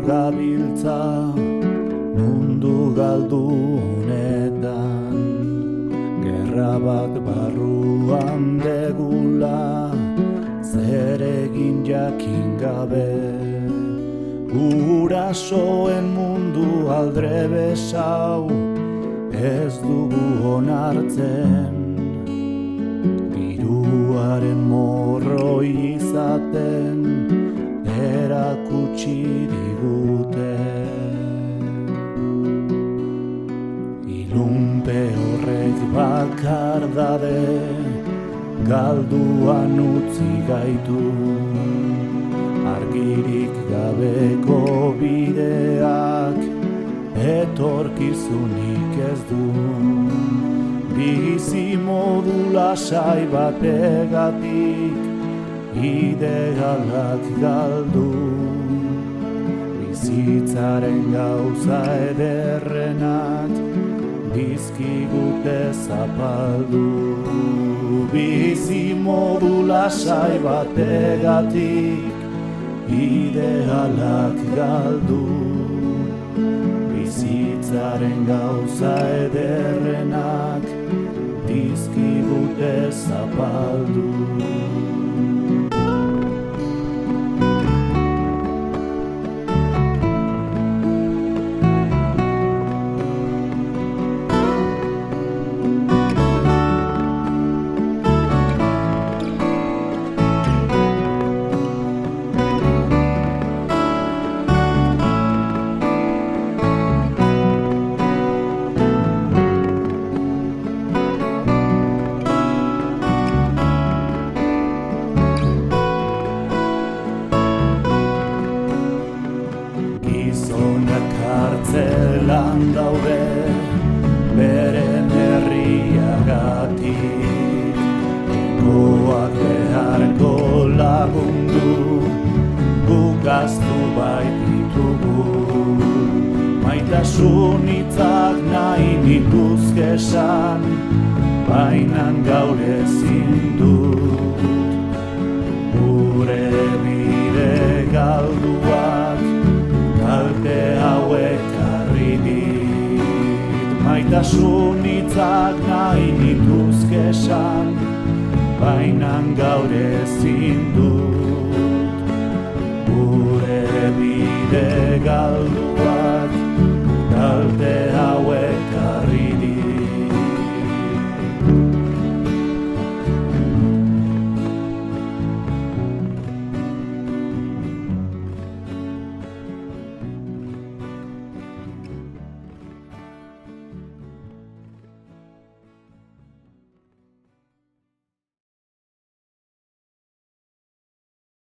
gabiltza mundu galdu honetan, gerra bat barruan degula, zer egin jakin gabe. Gurasoen mundu aldrebesau ez dugu onartzen, diruaren morroi izaten erakutsi digute. Ilunpe horrek bakardade galduan utzi gaitu, argirik gabeko bideak etorkizunik ez du. Bizi modu lasai bategatik idealak galdu, bizitzaren gauza ederrenak dizkigute zapaldu. Bizi modu lasai bategatik idealak galdu, bizitzaren gauza ederrenak dizkigute zapaldu. Gizonak kartzelan daude beren herriagatik, goak beharko lagundu, guk gaztu baititugu. Maitasun hitzak nahi nituzke esan, bainan gaur ezin dut. Gure bide galduak kalte hauek jarri dit. Maitasun hitzak nahi nituzke esan, bainan gaur ezin dut. Gure bide galduak